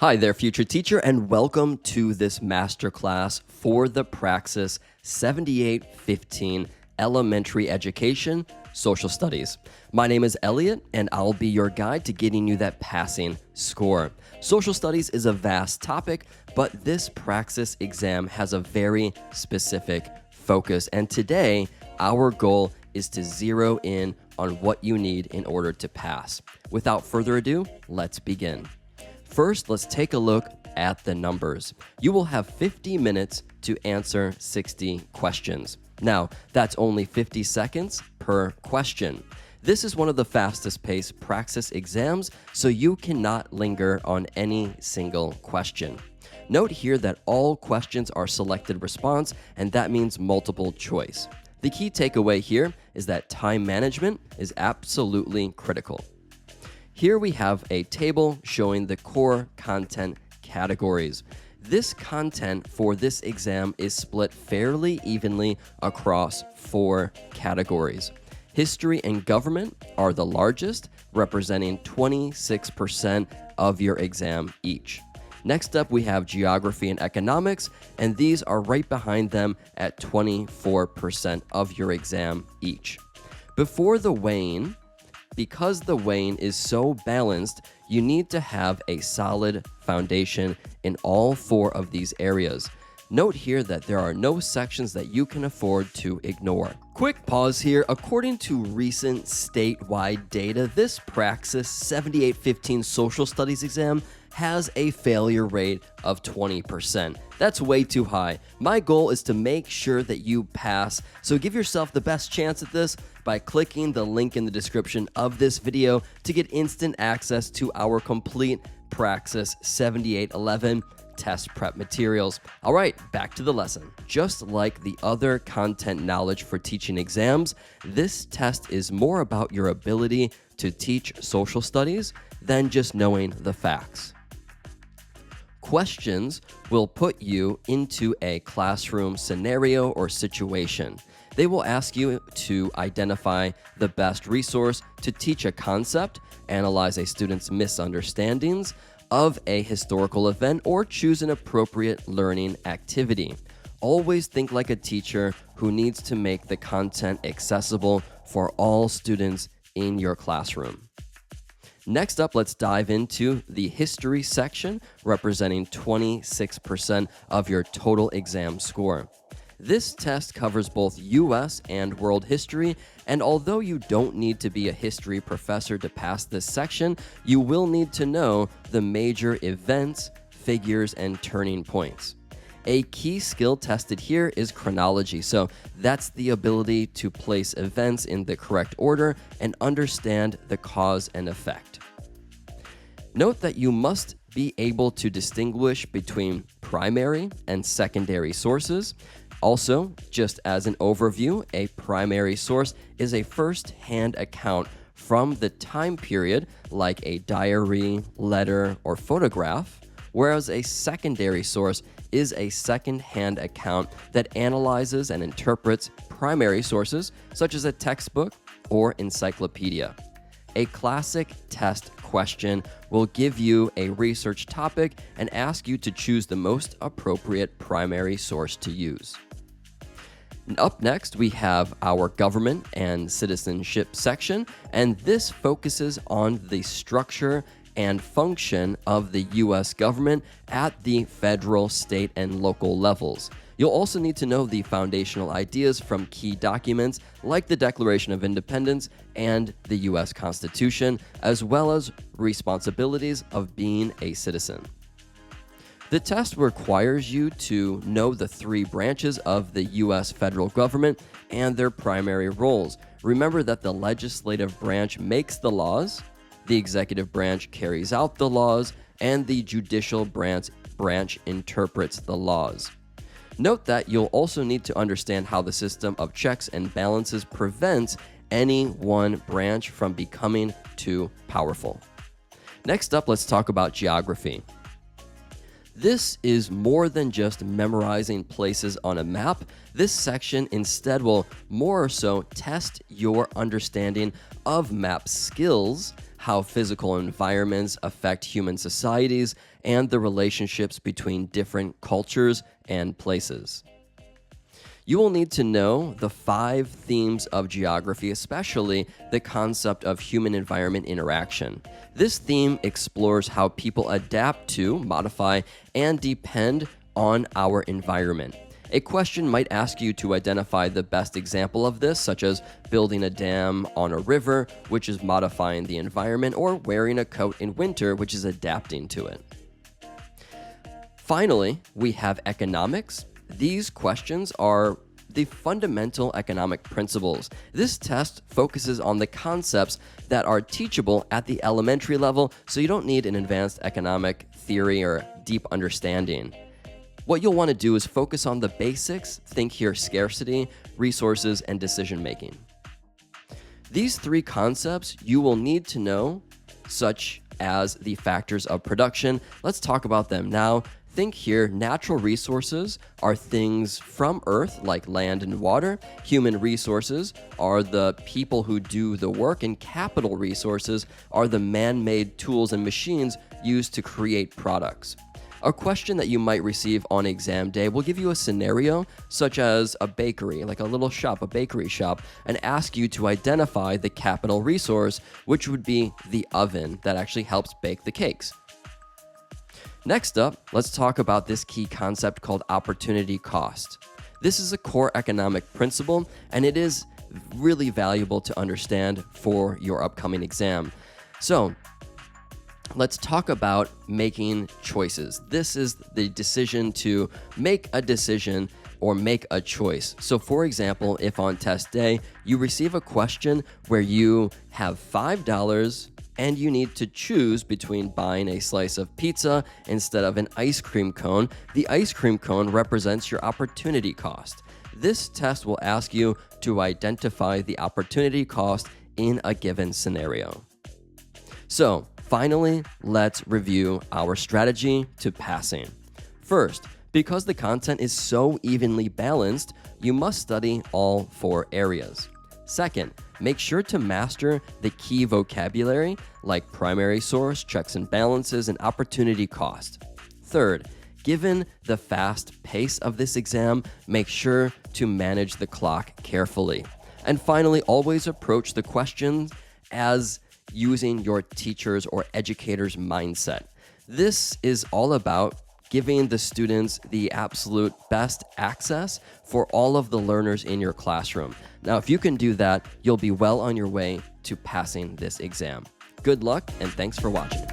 Hi there, future teacher, and welcome to this masterclass for the Praxis 7815 Elementary Education Social Studies. My name is Elliot, and I'll be your guide to getting you that passing score. Social studies is a vast topic, but this Praxis exam has a very specific focus, and today our goal is to zero in on what you need in order to pass. Without further ado, let's begin. First, let's take a look at the numbers. You will have 50 minutes to answer 60 questions. Now, that's only 50 seconds per question. This is one of the fastest paced Praxis exams, so you cannot linger on any single question. Note here that all questions are selected response, and that means multiple choice. The key takeaway here is that time management is absolutely critical. Here we have a table showing the core content categories. This content for this exam is split fairly evenly across 4 categories. History and government are the largest, representing 26% of your exam each. Next up, we have geography and economics, and these are right behind them at 24% of your exam each. Because the weighing is so balanced, you need to have a solid foundation in all 4 of these areas. Note here that there are no sections that you can afford to ignore. Quick pause here. According to recent statewide data, this Praxis 7815 Social Studies exam has a failure rate of 20%. That's way too high. My goal is to make sure that you pass, so give yourself the best chance at this by clicking the link in the description of this video to get instant access to our complete Praxis 7811 test prep materials. All right, back to the lesson. Just like the other content knowledge for teaching exams, this test is more about your ability to teach social studies than just knowing the facts. Questions will put you into a classroom scenario or situation. They will ask you to identify the best resource to teach a concept, analyze a student's misunderstandings of a historical event, or choose an appropriate learning activity. Always think like a teacher who needs to make the content accessible for all students in your classroom. Next up, let's dive into the history section, representing 26% of your total exam score. This test covers both U.S. and world history, and although you don't need to be a history professor to pass this section, you will need to know the major events, figures, and turning points. A key skill tested here is chronology, so that's the ability to place events in the correct order and understand the cause and effect. Note that you must be able to distinguish between primary and secondary sources. Also, just as an overview, a primary source is a first-hand account from the time period, like a diary, letter, or photograph, whereas a secondary source is a second-hand account that analyzes and interprets primary sources, such as a textbook or encyclopedia. A classic test question will give you a research topic and ask you to choose the most appropriate primary source to use. Up next, we have our government and citizenship section, and this focuses on the structure and function of the U.S. government at the federal, state, and local levels. You'll also need to know the foundational ideas from key documents like the Declaration of Independence and the U.S. Constitution, as well as responsibilities of being a citizen. The test requires you to know the 3 branches of the U.S. federal government and their primary roles. Remember that the legislative branch makes the laws, the executive branch carries out the laws, and the judicial branch interprets the laws. Note that you'll also need to understand how the system of checks and balances prevents any one branch from becoming too powerful. Next up, let's talk about geography. This is more than just memorizing places on a map. This section instead will more so test your understanding of map skills how physical environments affect human societies, and the relationships between different cultures and places. You will need to know the 5 themes of geography, especially the concept of human-environment interaction. This theme explores how people adapt to, modify, and depend on our environment. A question might ask you to identify the best example of this, such as building a dam on a river, which is modifying the environment, or wearing a coat in winter, which is adapting to it. Finally, we have economics. These questions are the fundamental economic principles. This test focuses on the concepts that are teachable at the elementary level, so you don't need an advanced economic theory or deep understanding. What you'll want to do is focus on the basics. Think here: scarcity, resources, and decision making. These 3 concepts you will need to know, such as the factors of production. Let's talk about them now. Think here: natural resources are things from Earth, like land and water. Human resources are the people who do the work, and capital resources are the man-made tools and machines used to create products. A question that you might receive on exam day will give you a scenario, such as a bakery, like a little shop, a bakery shop, and ask you to identify the capital resource, which would be the oven that actually helps bake the cakes. Next up, let's talk about this key concept called opportunity cost. This is a core economic principle, and it is really valuable to understand for your upcoming exam. So, let's talk about making choices. This is the decision to make a decision or make a choice. So for example, if on test day you receive a question where you have $5 and you need to choose between buying a slice of pizza instead of an ice cream cone, the ice cream cone represents your opportunity cost. This test will ask you to identify the opportunity cost in a given scenario. So, finally, let's review our strategy to passing. First, because the content is so evenly balanced, you must study all 4 areas. Second, make sure to master the key vocabulary like primary source, checks and balances, and opportunity cost. Third, given the fast pace of this exam, make sure to manage the clock carefully. And finally, always approach the questions as using your teacher's or educator's mindset. This is all about giving the students the absolute best access for all of the learners in your classroom. Now, if you can do that, you'll be well on your way to passing this exam. Good luck, and thanks for watching.